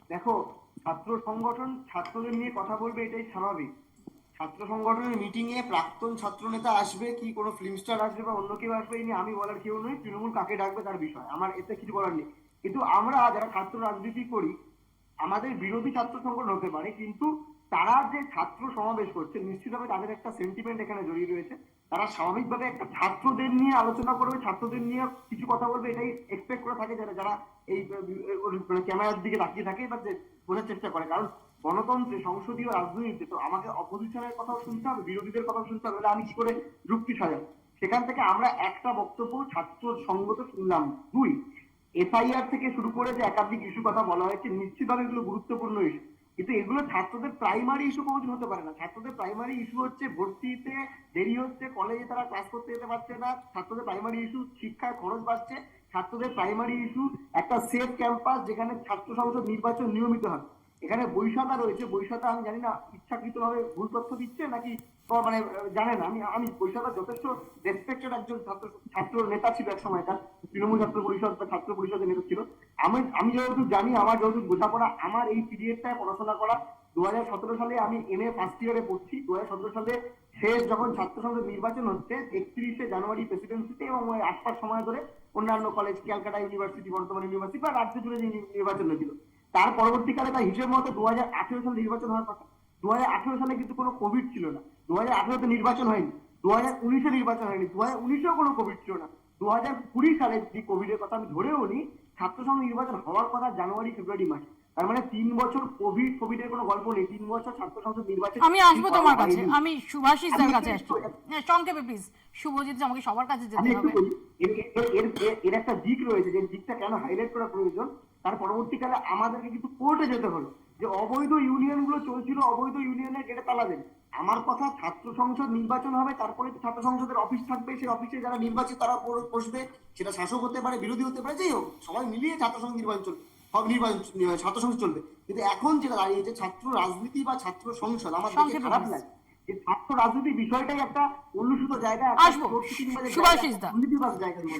দেখো, ছাত্র সংগঠন ছাত্রদের নিয়ে কথা বলবে, এটাই স্বাভাবিক। ছাত্র সংগঠনের মিটিং এ প্রাক্তন ছাত্র নেতা আসবে কি কোনো ফিল্ম স্টার আসবে বা অন্য কেউ আসবে, এই নিয়ে আমি বলার কেউ নই। তৃণমূল কাকে ডাকবে তার বিষয়, আমার এতে কিছু বলার নেই। কিন্তু আমরা যারা ছাত্র রাজনীতি করি, আমাদের বিরোধী ছাত্র সংগঠন হতে পারে, কিন্তু তারা যে ছাত্র সমাবেশ করছে নিশ্চিতভাবে তাদের একটা সেন্টিমেন্ট এখানে জড়িয়ে রয়েছে। তারা স্বাভাবিকভাবে একটা ছাত্রদের নিয়ে আলোচনা করবে, ছাত্রদের নিয়ে কিছু কথা বলবে, এটাই এক্সপেক্ট করে থাকে যারা যারা এই মানে ক্যামেরার দিকে তাকিয়ে থাকে বা বোঝার চেষ্টা করে। কারণ গণতন্ত্রে, সংসদীয় রাজনীতিতে তো আমাকে অপোজিশনের কথাও শুনতে হবে, বিরোধীদের কথাও শুনতে হবে, আমি কি করে যুক্তি সাজাবো? সেখান থেকে আমরা একটা বক্তব্য ছাত্র সঙ্গত শুনলাম। দুই, এসআইআর থেকে শুরু করে যে একাধিক ইস্যু কথা বলা হয়েছে, নিশ্চিতভাবে এগুলো গুরুত্বপূর্ণ ইস্যু, কিন্তু এগুলো ছাত্রদের প্রাইমারি ইস্যু কোনোদিন হতে পারে না। ছাত্রদের প্রাইমারি ইস্যু হচ্ছে ভর্তিতে দেরি হচ্ছে, কলেজে তারা ক্লাস করতে যেতে পারছে না। ছাত্রদের প্রাইমারি ইস্যু শিক্ষার খরচ বাড়ছে। ছাত্রদের প্রাইমারি ইস্যু একটা সেফ ক্যাম্পাস যেখানে ছাত্র সংসদ নির্বাচন নিয়মিত হয়। এখানে বৈষতা রয়েছে, বৈষতা আমি জানি না ইচ্ছাকৃতভাবে ভুল তথ্য দিচ্ছে নাকি মানে জানে না। আমি আমি বৈষতা যথেষ্ট রেসপেক্টেড একজন ছাত্র ছাত্র নেতা ছিল এক সময়কার, তৃণমূল ছাত্র পরিষদ বা ছাত্র পরিষদের নেতা ছিল। আমি আমি যতটুকু জানি, আমার যতটুকু বোঝাপড়া, আমার এই পিরিয়ডটায় পড়াশোনা করা 2017 সালে আমি এমএ ফার্স্ট ইয়ারে পড়ছি। 2017 সালে শেষ যখন ছাত্র সংসদ নির্বাচন হচ্ছে 31শে জানুয়ারি প্রেসিডেন্সিতে, এবং ওই 8 মাস সময় ধরে অন্যান্য college, Calcutta university, Bardhaman university বা রাজ্য জুড়ে যে নির্বাচন হয়েছিল, তার পরবর্তীকালে তার হিসেব মতো 2018 সালে নির্বাচন হওয়ার কথা। 2018 সালে কিন্তু কোনো কোভিড ছিল না। 2018তে নির্বাচন হয়নি। 2019-এ নির্বাচন হয়নি। 2019-এও কোনো কোভিড ছিল না। 2020 সালে যে কোভিডের কথা আমি ধরেও নি, ছাত্র সংঘ নির্বাচন হওয়ার কথা জানুয়ারি ফেব্রুয়ারি মাসে। তার মানে 3 বছর কোভিডের কোনো গল্প নেই। 3 বছর ছাত্র সংসদ নির্বাচন। আমি আসবো তোমার কাছে, আমি সুভাষিস দার কাছে আসছি। হ্যাঁ, সংক্ষেপে প্লিজ। শুভজিৎ, আমাকে সবার কাছে যেতে আমি একটু হবে। বলি, এর একটা দিক রয়েছে, যে দিকটা কেন হাইলাইট করা প্রয়োজন। তার পরবর্তীকালে আমাদেরকে কিন্তু কোর্টে যেতে হলো, যে অবৈধ ইউনিয়ন গুলো চলছিল, অবৈধ ইউনিয়নের গেটে তালা দেন। আমার কথা, ছাত্র সংসদ নির্বাচন হবে, তারপরে ছাত্র সংসদের অফিস থাকবে, সেই অফিসে যারা নির্বাচিত তারা বসবে। সেটা শাসক হতে পারে, বিরোধী হতে পারে, যাই হোক সবাই মিলিয়ে ছাত্র সংসদ নির্বাচন চলবে, নির্বাচন ছাত্র সংসদ চলবে। কিন্তু এখন যেটা দাঁড়িয়েছে, ছাত্র রাজনীতি বা ছাত্র সংসদ, আমার দেখে খারাপ লাগে যে ছাত্র রাজনীতির বিষয়টাই একটা উল্লসিত জায়গা, একটা আসবো সুভাষিস দা। দুর্নীতিবাজ জায়গা।